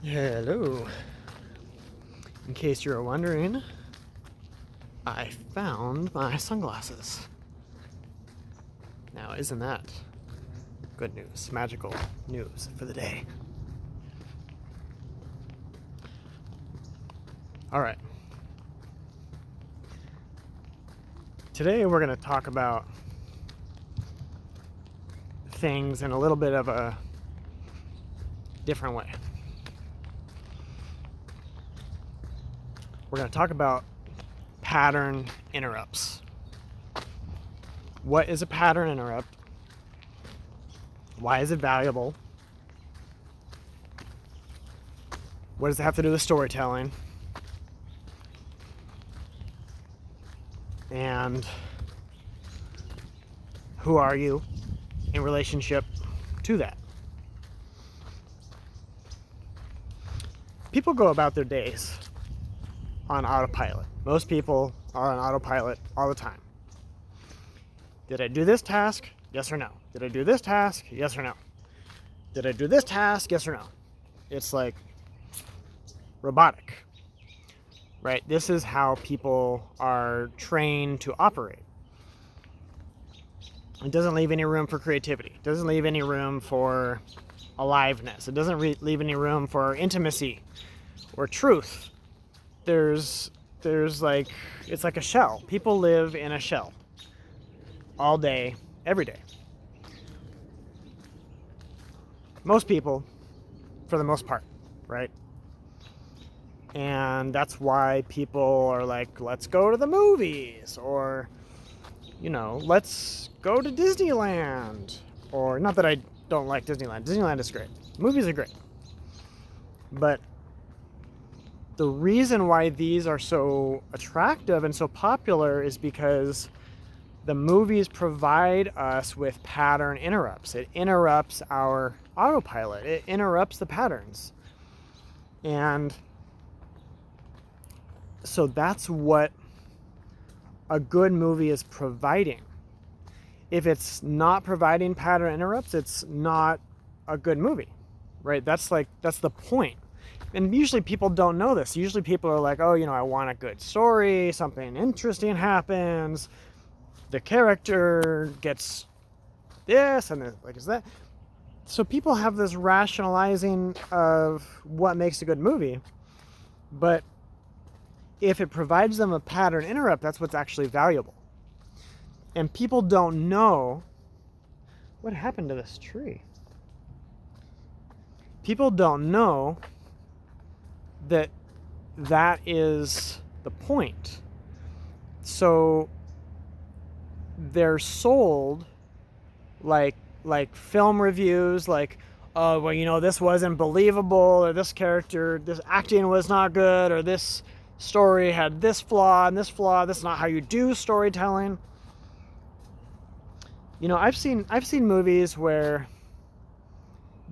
Hello. In case you're wondering, I found my sunglasses. Now, isn't that good news? Magical news for the day. Alright. Today we're going to talk about things in a little bit of a different way. We're going to talk about pattern interrupts. What is a pattern interrupt? Why is it valuable? What does it have to do with storytelling? And who are you in relationship to that? People go about their days on autopilot. Most people are on autopilot all the time. Did I do this task? Yes or no? Did I do this task? Yes or no? Did I do this task? Yes or no? It's like robotic, right? This is how people are trained to operate. It doesn't leave any room for creativity. It doesn't leave any room for aliveness. It doesn't leave any room for intimacy or truth. There's like, it's like a shell. People live in a shell all day, every day. Most people, for the most part, right? And that's why people are like, let's go to the movies, or, let's go to Disneyland. Or, not that I don't like Disneyland. Disneyland is great. Movies are great. But the reason why these are so attractive and so popular is because the movies provide us with pattern interrupts. It interrupts our autopilot. It interrupts the patterns. And so that's what a good movie is providing. If it's not providing pattern interrupts, it's not a good movie, right? That's the point. And usually people don't know this. Usually people are like, oh, I want a good story, something interesting happens, the character gets this, and is that. So people have this rationalizing of what makes a good movie. But if it provides them a pattern interrupt, that's what's actually valuable. And people don't know what happened to this tree. People don't know that is the point. So they're sold like film reviews, like, oh, well, this wasn't believable, or this character, this acting was not good, or this story had this flaw and this flaw. That's not how you do storytelling. I've seen movies where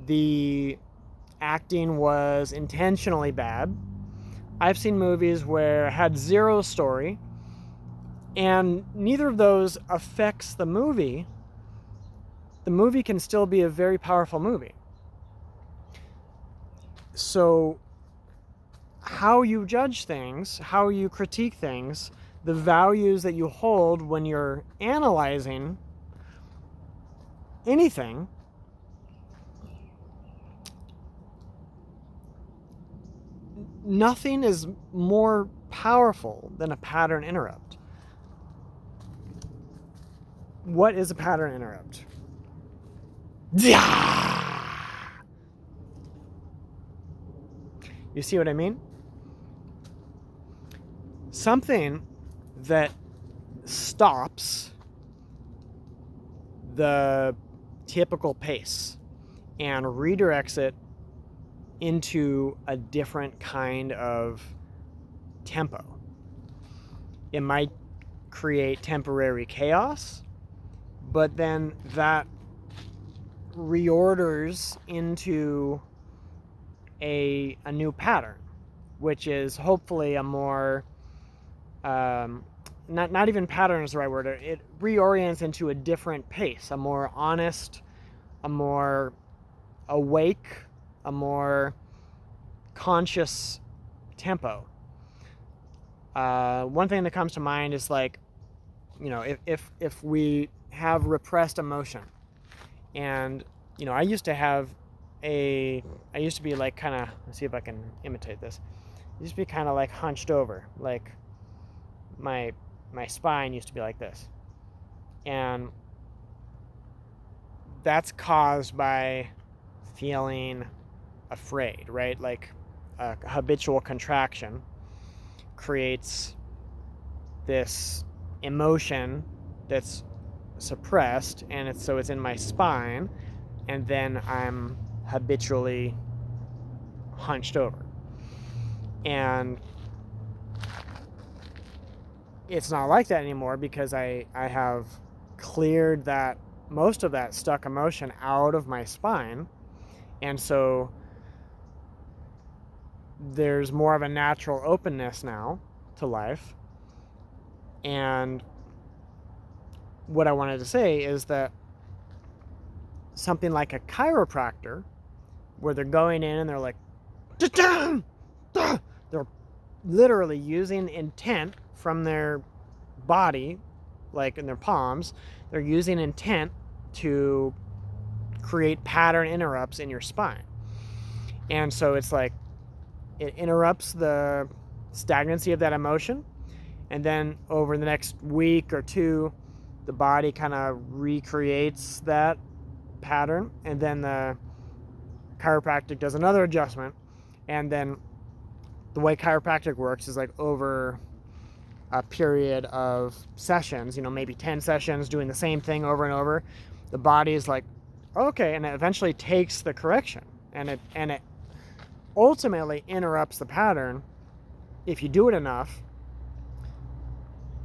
the acting was intentionally bad. I've seen movies where it had zero story, and neither of those affects the movie. The movie can still be a very powerful movie. So how you judge things, how you critique things, the values that you hold when you're analyzing anything, nothing is more powerful than a pattern interrupt. What is a pattern interrupt? You see what I mean? Something that stops the typical pace and redirects it into a different kind of tempo. It might create temporary chaos, but then that reorders into a new pattern, which is hopefully a more not even pattern is the right word. It reorients into a different pace, a more honest, a more awake, a more conscious tempo. One thing that comes to mind is like, if we have repressed emotion, and I used to be like kind of, let's see if I can imitate this. I used to be kind of like hunched over, like my spine used to be like this, and that's caused by feeling afraid, right? Like a habitual contraction creates this emotion that's suppressed, and it's in my spine, and then I'm habitually hunched over. And it's not like that anymore because I have cleared that, most of that stuck emotion out of my spine, and so there's more of a natural openness now to life. And what I wanted to say is that something like a chiropractor, where they're going in and they're like, they're literally using intent from their body, like in their palms, they're using intent to create pattern interrupts in your spine. And so it's like, it interrupts the stagnancy of that emotion, and then over the next week or two, the body kind of recreates that pattern, and then the chiropractic does another adjustment, and then the way chiropractic works is like over a period of sessions, maybe 10 sessions doing the same thing over and over, the body is like, okay, and it eventually takes the correction, and it ultimately interrupts the pattern if you do it enough.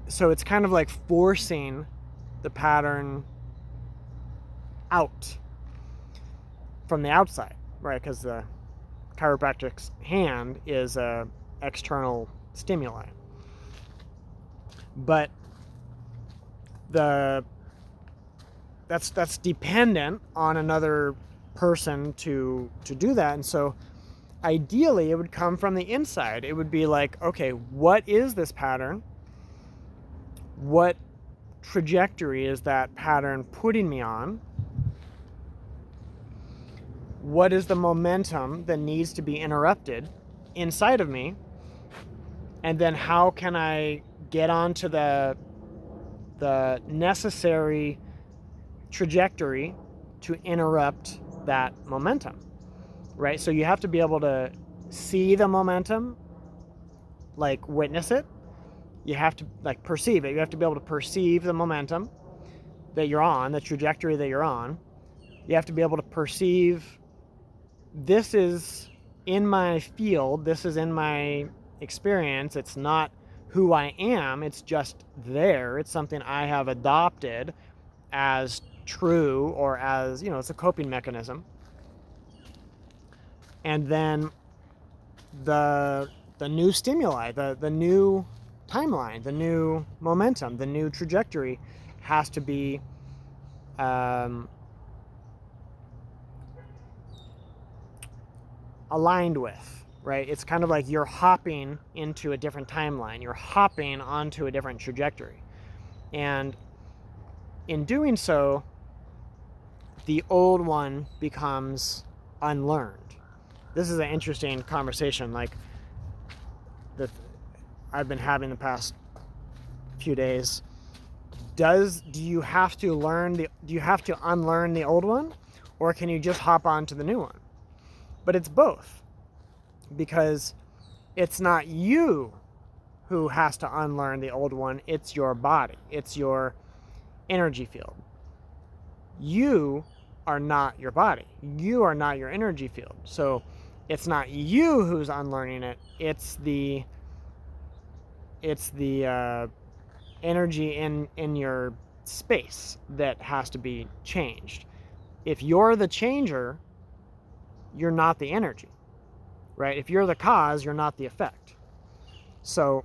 So it's kind of like forcing the pattern out from the outside, right? Because the chiropractic's hand is a external stimuli, but that's dependent on another person to do that. And so ideally it would come from the inside. It would be like, okay, what is this pattern? What trajectory is that pattern putting me on? What is the momentum that needs to be interrupted inside of me? And then how can I get onto the necessary trajectory to interrupt that momentum, right? So you have to be able to see the momentum, like witness it. You have to like perceive it. You have to be able to perceive the momentum that you're on, the trajectory that you're on. You have to be able to perceive, this is in my field, this is in my experience. It's not who I am, it's just there. It's something I have adopted as true, or as, it's a coping mechanism. And then the new stimuli, the new timeline, the new momentum, the new trajectory has to be aligned with, right? It's kind of like you're hopping into a different timeline. You're hopping onto a different trajectory. And in doing so, the old one becomes unlearned. This is an interesting conversation, like that I've been having the past few days. Do you have to unlearn the old one, or can you just hop onto the new one? But it's both, because it's not you who has to unlearn the old one, it's your body, it's your energy field. You are not your body, you are not your energy field. So it's not you who's unlearning it, it's the energy in your space that has to be changed. If you're the changer, you're not the energy, right? If you're the cause, you're not the effect. So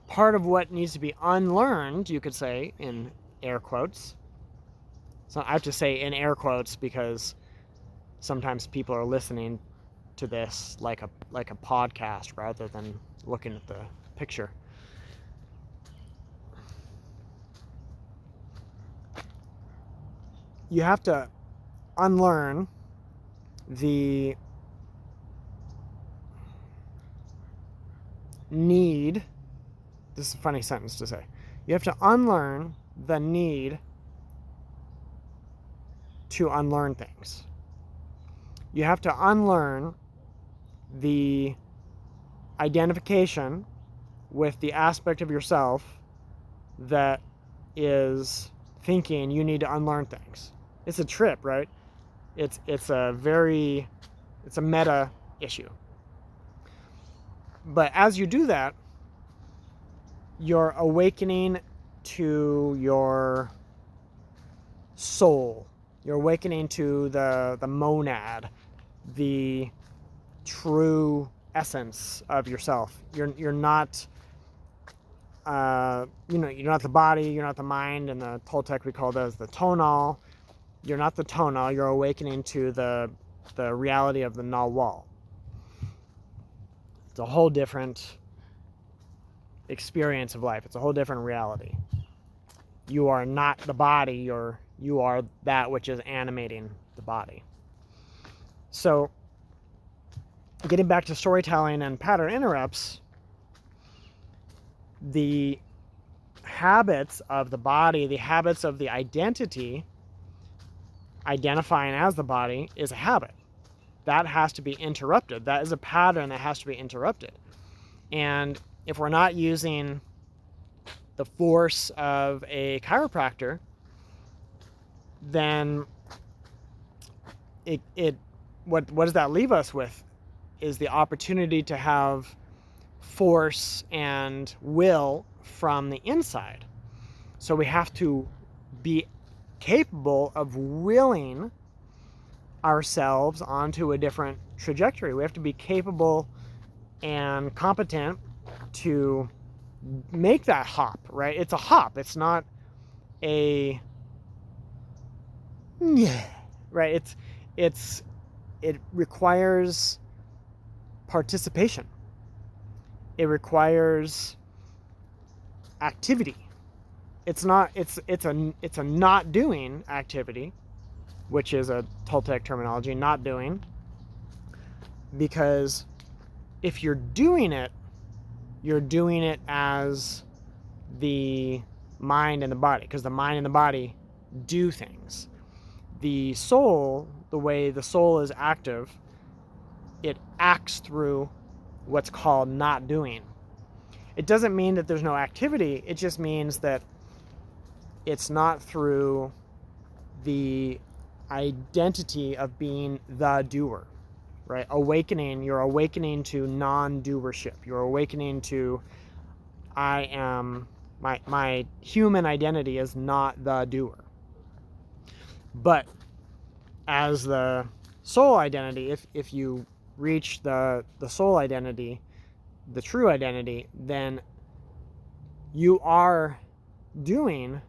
part of what needs to be unlearned, you could say, in air quotes. So I have to say in air quotes because sometimes people are listening to this like a podcast rather than looking at the picture. You have to unlearn the need. This is a funny sentence to say. You have to unlearn the need to unlearn things. You have to unlearn the identification with the aspect of yourself that is thinking you need to unlearn things. It's a trip, right? It's a meta issue. But as you do that, you're awakening to your soul. You're awakening to the monad, the true essence of yourself. You're not you're not the body, you're not the mind. In the Toltec we call those the tonal. You're not the tonal, you're awakening to the reality of the Nawal. It's a whole different experience of life. It's a whole different reality. You are not the body, you are that which is animating the body. So, getting back to storytelling and pattern interrupts, the habits of the body, the habits of the identity, identifying as the body, is a habit. That has to be interrupted. That is a pattern that has to be interrupted. And if we're not using the force of a chiropractor, then what does that leave us with is the opportunity to have force and will from the inside. So we have to be capable of willing ourselves onto a different trajectory. We have to be capable and competent to make that hop, right? It's a hop. It's not a right. It requires participation. It requires activity. It's a not doing activity, which is a Toltec terminology, not doing. Because if you're doing it as the mind and the body, because the mind and the body do things. The soul, the way the soul is active, it acts through what's called not doing. It doesn't mean that there's no activity. It just means that it's not through the identity of being the doer, right? You're awakening to non-doership. You're awakening to my human identity is not the doer. But as the soul identity, if you reach the soul identity, the true identity, then you are doing,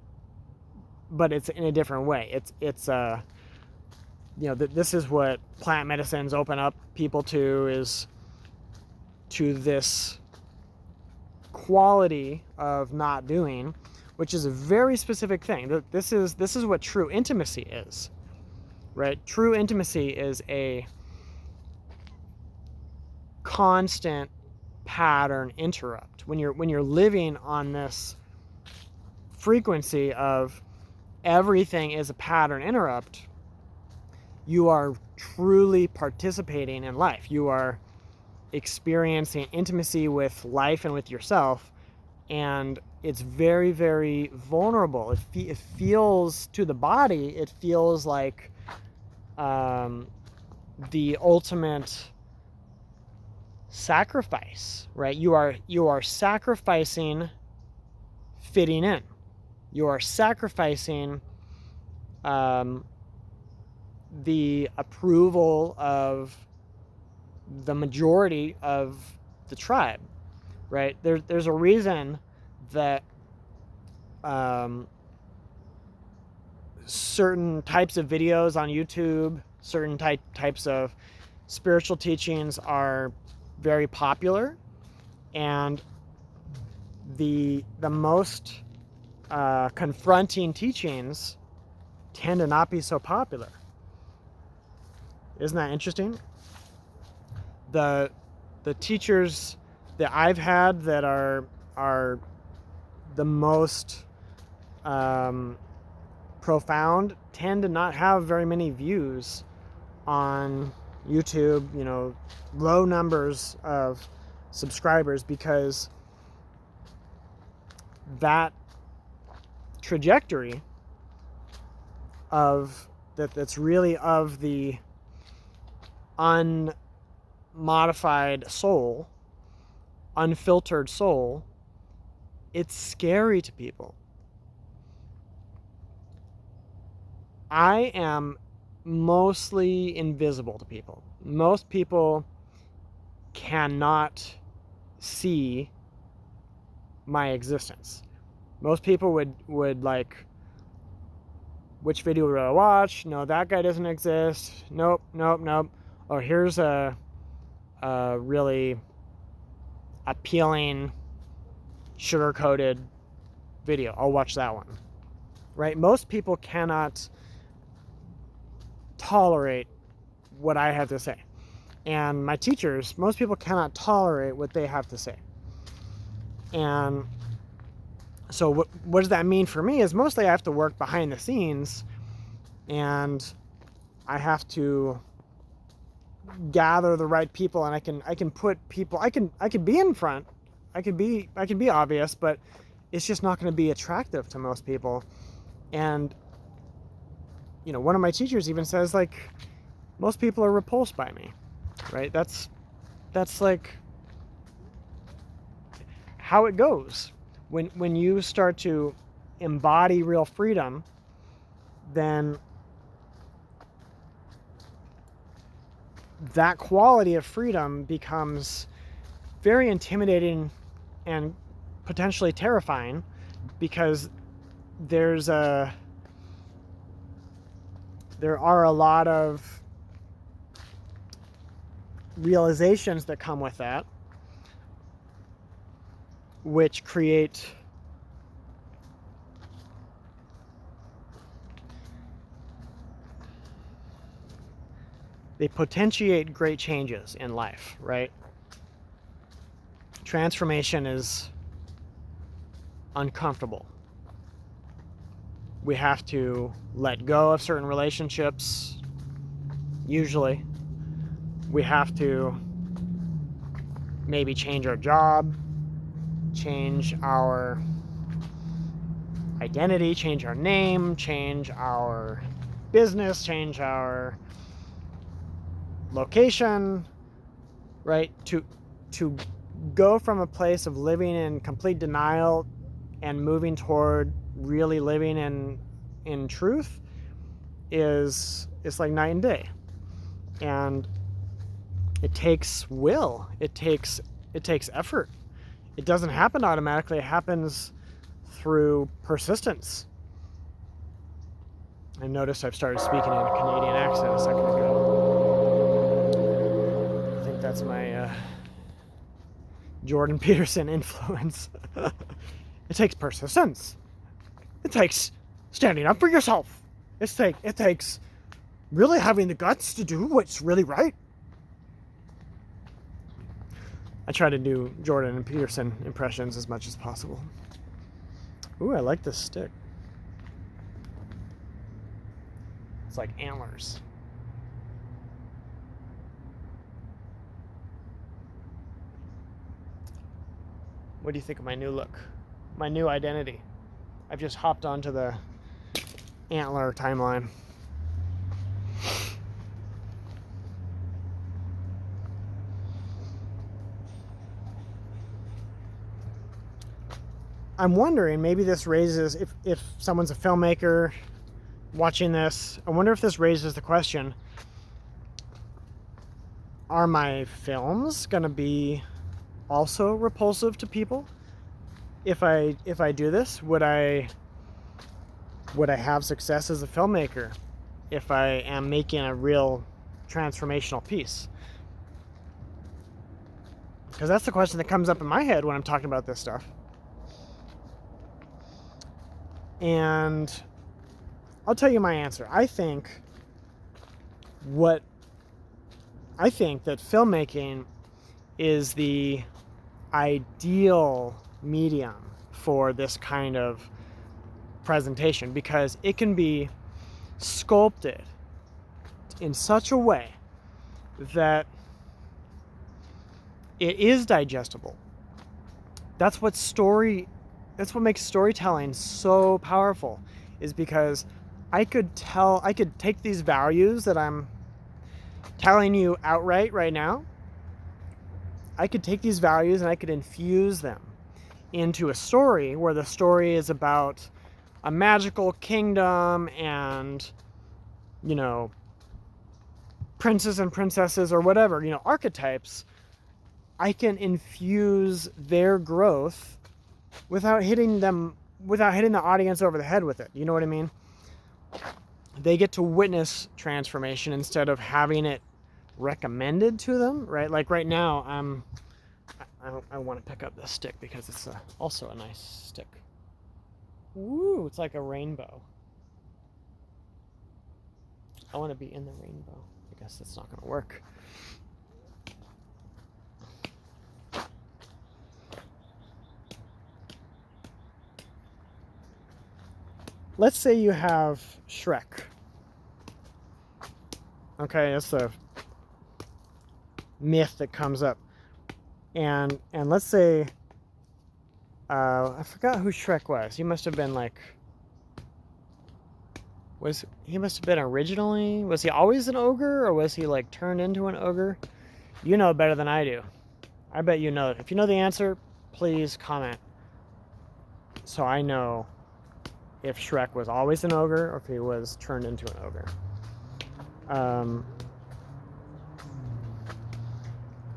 but it's in a different way. This is what plant medicines open up people to, is to this quality of not doing, which is a very specific thing. This is what true intimacy is, right? True intimacy is a constant pattern interrupt. When you're living on this frequency of everything is a pattern interrupt, you are truly participating in life. You are experiencing intimacy with life and with yourself, and it's very, very vulnerable. It feels, to the body, it feels like the ultimate sacrifice, right? You are sacrificing fitting in. You are sacrificing the approval of the majority of the tribe, right? There's a reason that certain types of videos on YouTube, certain types of spiritual teachings are very popular, and the most confronting teachings tend to not be so popular. Isn't that interesting? The teachers that I've had that are the most profound tend to not have very many views on YouTube, you know, low numbers of subscribers, because that trajectory of that's really of the unmodified soul, unfiltered soul, it's scary to people. I am mostly invisible to people. Most people cannot see my existence. Most people would like, which video would I watch? No, that guy doesn't exist. Nope. Oh, here's a really appealing, sugar-coated video. I'll watch that one. Right? Most people cannot tolerate what I have to say. And my teachers, most people cannot tolerate what they have to say. And so what does that mean for me is mostly I have to work behind the scenes, and I have to gather the right people, and I can put people, I can be in front, I can be obvious, but it's just not going to be attractive to most people. And you know, one of my teachers even says, like, most people are repulsed by me, right? That's like how it goes. When you start to embody real freedom, then that quality of freedom becomes very intimidating and potentially terrifying, because there are a lot of realizations that come with that, which create they potentiate great changes in life, right? Transformation is uncomfortable. We have to let go of certain relationships, usually. We have to maybe change our job, change our identity, change our name, change our business, change our location, right? To go from a place of living in complete denial and moving toward really living in truth it's like night and day. And it takes will, it takes effort. It doesn't happen automatically. It happens through persistence. I noticed I've started speaking in a Canadian accent a second ago. I think that's my Jordan Peterson influence. It takes persistence. It takes standing up for yourself. It takes really having the guts to do what's really right. I try to do Jordan and Peterson impressions as much as possible. Ooh, I like this stick. It's like antlers. What do you think of my new look? My new identity? I've just hopped onto the antler timeline. I'm wondering, maybe this raises, if someone's a filmmaker watching this, I wonder if this raises the question, are my films gonna be also repulsive to people? If I do this, would I have success as a filmmaker if I am making a real transformational piece? Because that's the question that comes up in my head when I'm talking about this stuff. And I'll tell you my answer. I think that filmmaking is the ideal medium for this kind of presentation, because it can be sculpted in such a way that it is digestible. That's what makes storytelling so powerful, is because I could take these values that I'm telling you outright right now. I could take these values and I could infuse them into a story where the story is about a magical kingdom and, princes and princesses or whatever, archetypes. I can infuse their growth without hitting the audience over the head with it. You know what I mean? They get to witness transformation instead of having it recommended to them, right? Like right now, I want to pick up this stick because it's also a nice stick. Woo, it's like a rainbow. I want to be in the rainbow. I guess that's not going to work. Let's say you have Shrek. Okay, that's the myth that comes up. And let's say, I forgot who Shrek was. He must have been he must have been originally, was he always an ogre, or was he turned into an ogre? You know better than I do. I bet you know. If you know the answer, please comment, so I know if Shrek was always an ogre or if he was turned into an ogre.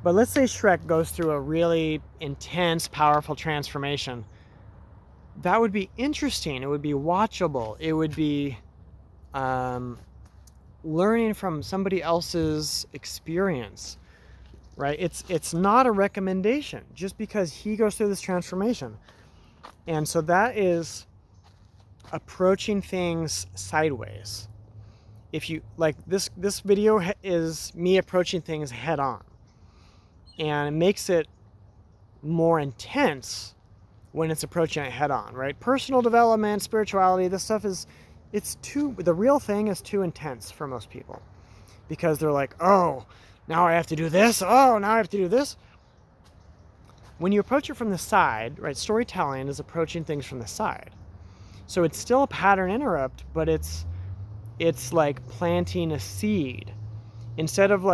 But let's say Shrek goes through a really intense, powerful transformation. That would be interesting. It would be watchable. It would be learning from somebody else's experience, right? It's not a recommendation just because he goes through this transformation. And so that is approaching things sideways. If you this video is me approaching things head on, and it makes it more intense when it's approaching it head on, right? Personal development, spirituality, this stuff the real thing is too intense for most people, because they're like, oh, now I have to do this. Oh, now I have to do this. When you approach it from the side, right? Storytelling is approaching things from the side. So it's still a pattern interrupt, but it's like planting a seed. Instead of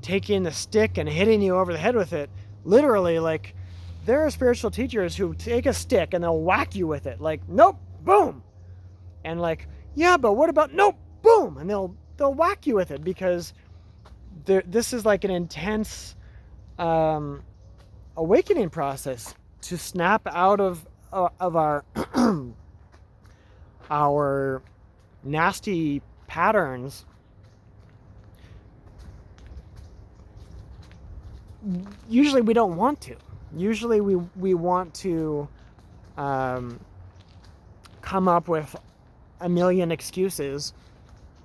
taking the stick and hitting you over the head with it, literally, there are spiritual teachers who take a stick and they'll whack you with it. Nope, boom. And yeah, but what about nope, boom. And they'll whack you with it, because this is an intense awakening process to snap out of our our nasty patterns. Usually we don't want to. Usually we want to come up with a million excuses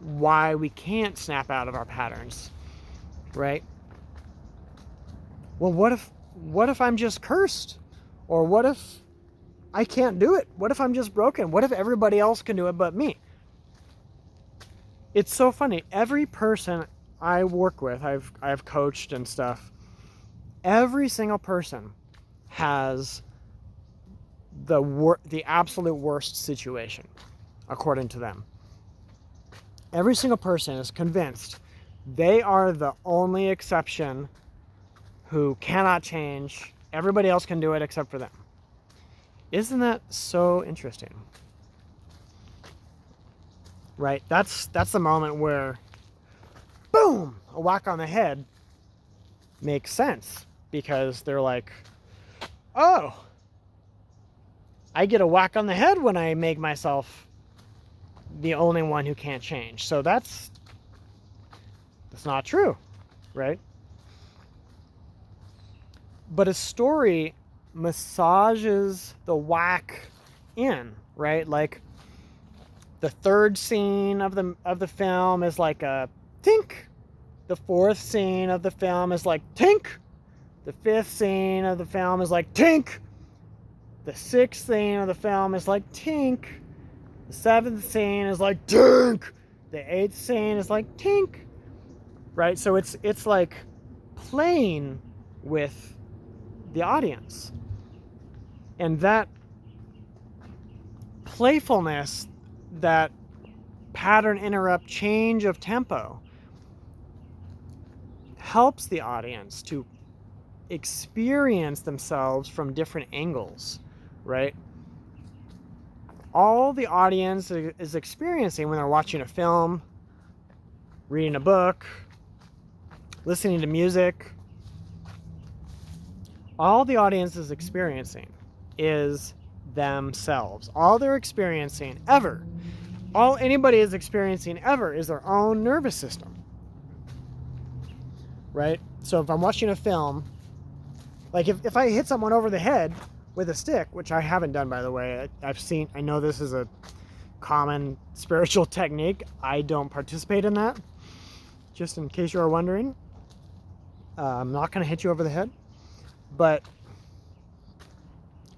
why we can't snap out of our patterns, right? Well, what if I'm just cursed? Or what if I can't do it? What if I'm just broken? What if everybody else can do it but me? It's so funny. Every person I work with, I've coached and stuff, every single person has the absolute worst situation, according to them. Every single person is convinced they are the only exception who cannot change. Everybody else can do it except for them. Isn't that so interesting? Right? That's the moment where, boom, a whack on the head makes sense, because they're like, oh, I get a whack on the head when I make myself the only one who can't change. So that's That's not true, right? But a story massages the whack in, right? Like the third scene of the film is like a tink. The fourth scene of the film is like tink. The fifth scene of the film is like tink. The sixth scene of the film is like tink. The seventh scene is like tink. The eighth scene is like tink. Right? So it's like playing with the audience. And that playfulness, that pattern interrupt change of tempo, helps the audience to experience themselves from different angles, right? All the audience is experiencing when they're watching a film, reading a book, listening to music, all the audience is experiencing is themselves. All they're experiencing ever, all anybody is experiencing ever is their own nervous system, right? So if I'm watching a film, like if I hit someone over the head with a stick, which I haven't done, by the way, I know this is a common spiritual technique. I don't participate in that, just in case you are wondering. I'm not going to hit you over the head. But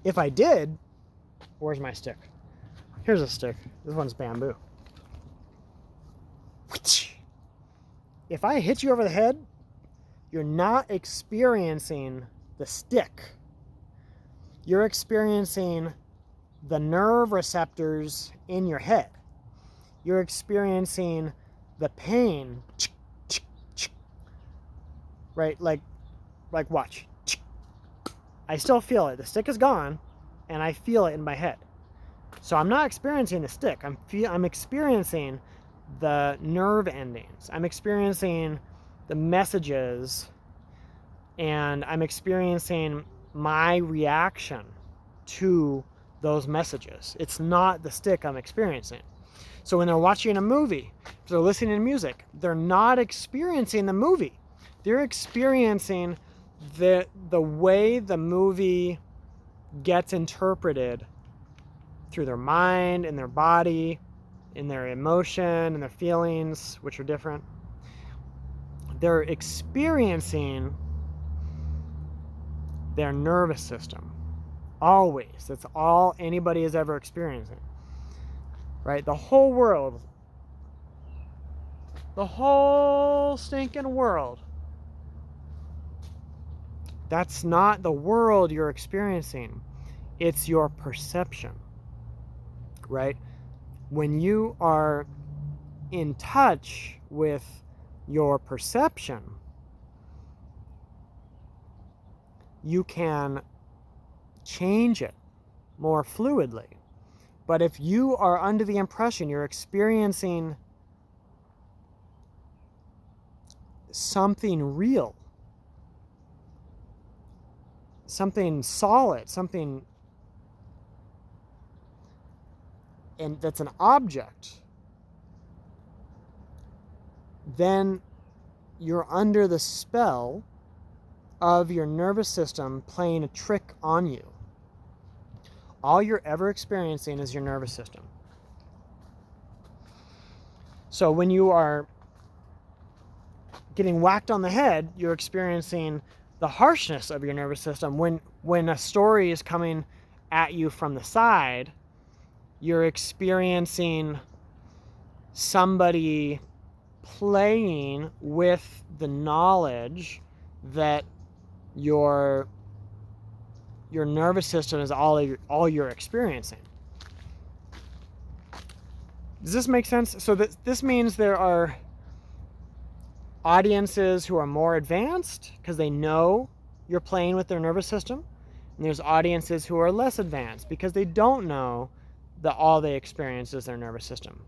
if I did, where's my stick? Here's a stick. This one's bamboo. If I hit you over the head, you're not experiencing the stick. You're experiencing the nerve receptors in your head. You're experiencing the pain. Right? Like watch. I still feel it. The stick is gone, and I feel it in my head. So I'm not experiencing the stick. I'm experiencing the nerve endings. I'm experiencing the messages, and I'm experiencing my reaction to those messages. It's not the stick I'm experiencing. So when they're watching a movie, if they're listening to music, they're not experiencing the movie. They're experiencing the way the movie gets interpreted through their mind and their body, in their emotion and their feelings, which are different. They're experiencing their nervous system. Always. That's all anybody is ever experiencing. Right? The whole world, the whole stinking world, that's not the world you're experiencing. It's your perception, right? When you are in touch with your perception, you can change it more fluidly. But if you are under the impression you're experiencing something real, something solid, something and that's an object, then you're under the spell of your nervous system playing a trick on you. All you're ever experiencing is your nervous system. So when you are getting whacked on the head, you're experiencing the harshness of your nervous system. When a story is coming at you from the side, you're experiencing somebody playing with the knowledge that your nervous system is all you're experiencing. Does this make sense? So this means there are audiences who are more advanced because they know you're playing with their nervous system, and there's audiences who are less advanced because they don't know that all they experience is their nervous system.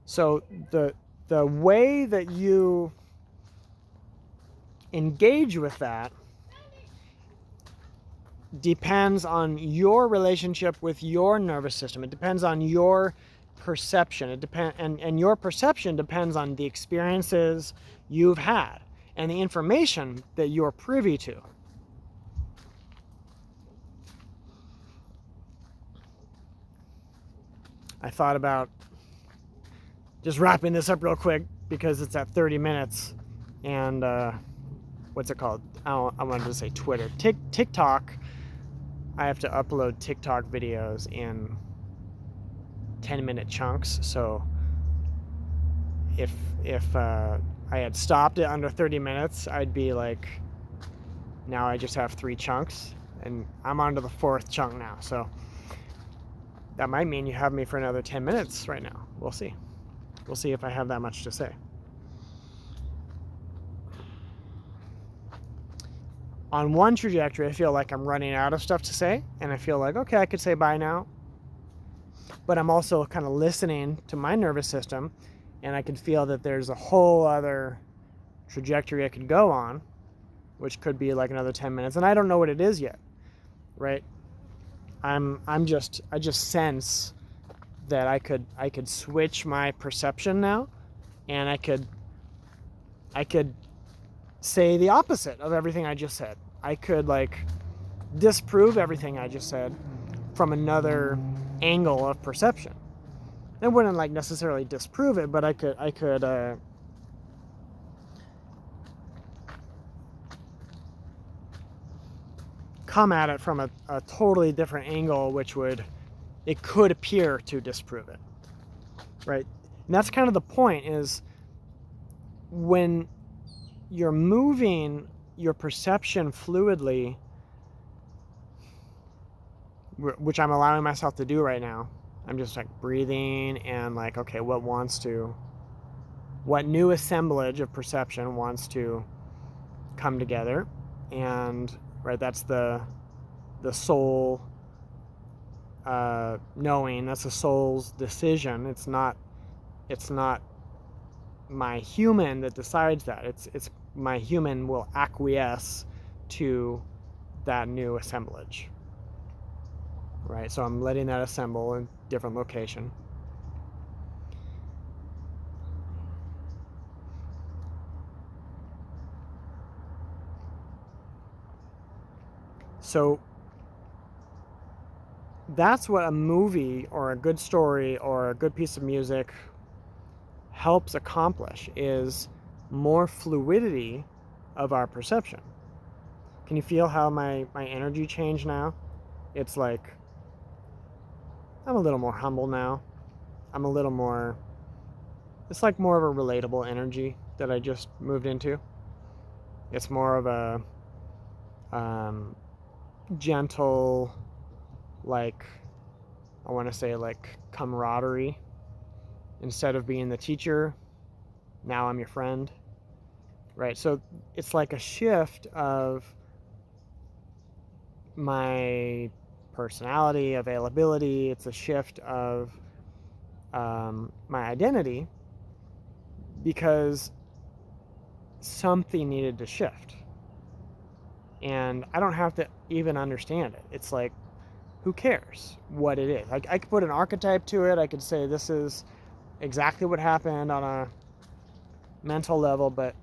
So the way that you engage with that depends on your relationship with your nervous system. It depends on your perception. It depend and your perception depends on the experiences you've had and the information that you're privy to. I thought about just wrapping this up real quick because it's at 30 minutes and what's it called? I wanted to say Twitter. TikTok. I have to upload TikTok videos in 10-minute chunks. So if I had stopped it under 30 minutes, I'd be like, now I just have 3 chunks and I'm on to the 4th chunk now. So that might mean you have me for another 10 minutes right now. We'll see. We'll see if I have that much to say. On one trajectory, I feel like I'm running out of stuff to say, and I feel like, okay, I could say bye now. But I'm also kind of listening to my nervous system, and I can feel that there's a whole other trajectory I could go on, which could be like another 10 minutes, and I don't know what it is yet, right? I just sense that I could switch my perception now, and I could say the opposite of everything I just said. I could like disprove everything I just said from another angle of perception. I wouldn't like necessarily disprove it, but I could come at it from a totally different angle, which it could appear to disprove it, right? And that's kind of the point, is when you're moving your perception fluidly, which I'm allowing myself to do right now. I'm just like breathing and like, okay, what new assemblage of perception wants to come together? And right, that's the soul knowing. That's the soul's decision. It's not my human that decides that. It's my human will acquiesce to that new assemblage, right? So I'm letting that assemble in different location. So that's what a movie or a good story or a good piece of music helps accomplish, is more fluidity of our perception. Can you feel how my energy changed now? It's like I'm a little more humble now. I'm a little more, it's like more of a relatable energy that I just moved into. It's more of a gentle, like, I want to say like camaraderie. Instead of being the teacher, now I'm your friend, right? So it's like a shift of my personality, availability. It's a shift of my identity, because something needed to shift. And I don't have to even understand it. It's like, who cares what it is? I could put an archetype to it. I could say this is exactly what happened on a mental level, but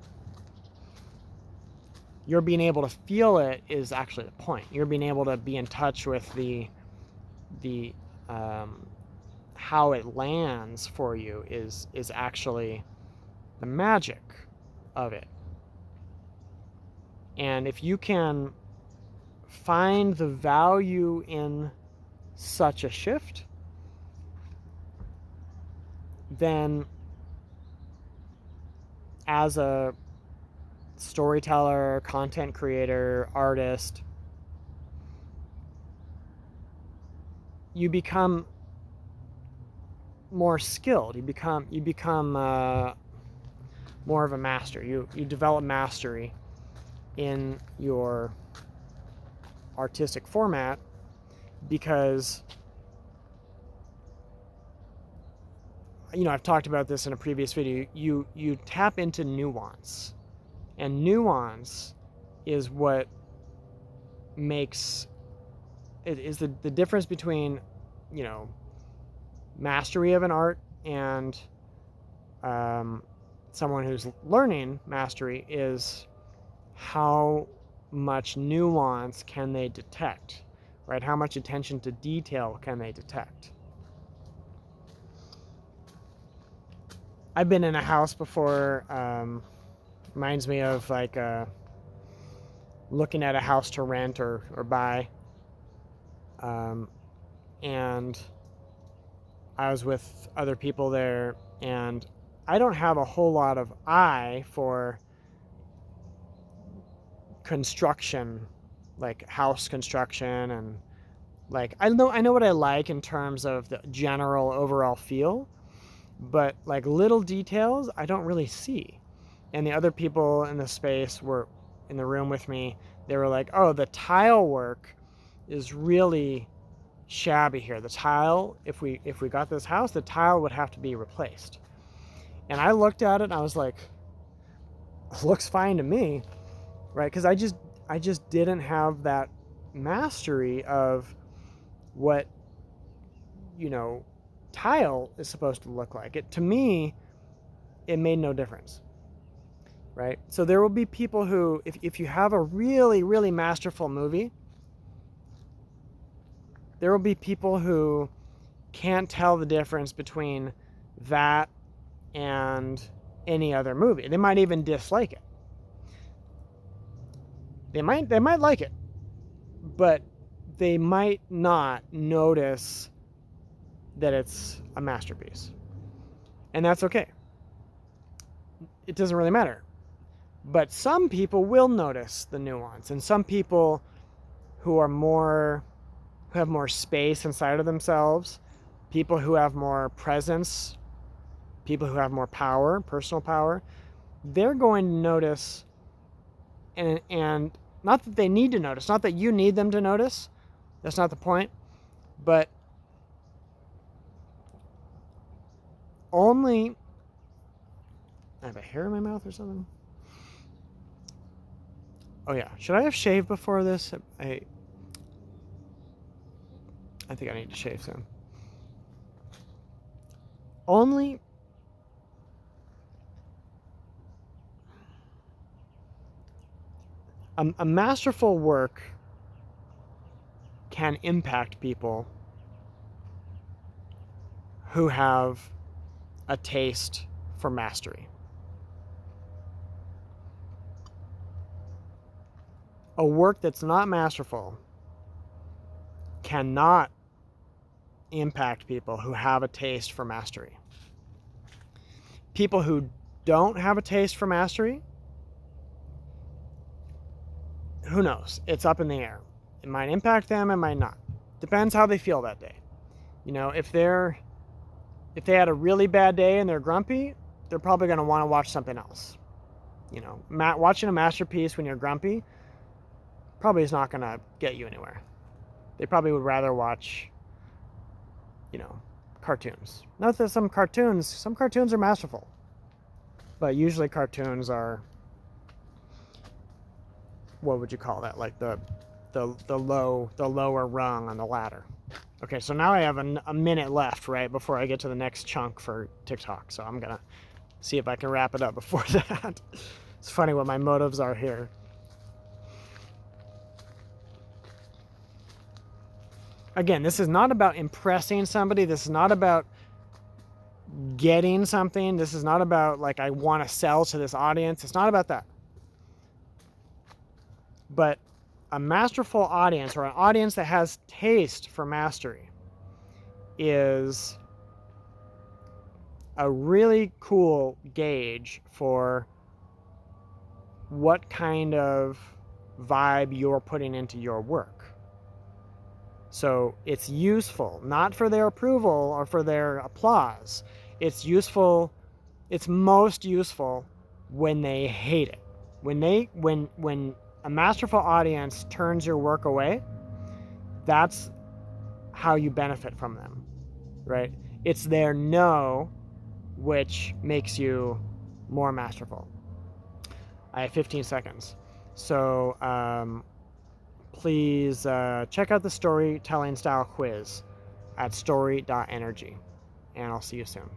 you're being able to feel it is actually the point. You're being able to be in touch with the how it lands for you is actually the magic of it. And if you can find the value in such a shift, then as a storyteller, content creator, artist, you become more skilled. You become more of a master. You develop mastery in your artistic format, because I've talked about this in a previous video. You tap into nuance, and nuance is what makes it is the difference between mastery of an art and someone who's learning mastery is how much nuance can they detect, right? How much attention to detail can they detect? I've been in a house before, reminds me of like looking at a house to rent or buy. And I was with other people there, and I don't have a whole lot of eye for construction, like house construction, and like I know what I like in terms of the general overall feel, but like little details I don't really see. And the other people in the space were in the room with me. They were like, "Oh, the tile work is really shabby here. The tile, if we got this house, the tile would have to be replaced." And I looked at it and I was like, looks fine to me, right? Because I just didn't have that mastery of what, tile is supposed to look like. It, to me, it made no difference, right? So there will be people who, if you have a really, really masterful movie, there will be people who can't tell the difference between that and any other movie. They might even dislike it. They might like it, but they might not notice that it's a masterpiece. And that's okay. It doesn't really matter. But some people will notice the nuance, and some people who have more space inside of themselves, people who have more presence, people who have more power, personal power, they're going to notice, and not that they need to notice, not that you need them to notice, that's not the point, but only, I have a hair in my mouth or something. Oh yeah, should I have shaved before this? I think I need to shave soon. Only a masterful work can impact people who have a taste for mastery. A work that's not masterful cannot impact people who have a taste for mastery. People who don't have a taste for mastery, who knows? It's up in the air. It might impact them, it might not. Depends how they feel that day. If they had a really bad day and they're grumpy, they're probably going to want to watch something else. Watching a masterpiece when you're grumpy probably is not going to get you anywhere. They probably would rather watch, cartoons. Not that some cartoons are masterful, but usually cartoons are, what would you call that? Like the lower rung on the ladder. Okay, so now I have a minute left, right, before I get to the next chunk for TikTok. So I'm going to see if I can wrap it up before that. It's funny what my motives are here. Again, this is not about impressing somebody. This is not about getting something. This is not about, like, I want to sell to this audience. It's not about that. But a masterful audience, or an audience that has taste for mastery, is a really cool gauge for what kind of vibe you're putting into your work. So it's useful, not for their approval or for their applause. It's useful, it's most useful when they hate it. When a masterful audience turns your work away, that's how you benefit from them, right? It's their no which makes you more masterful. I have 15 seconds. So please check out the storytelling style quiz at story.energy. and I'll see you soon.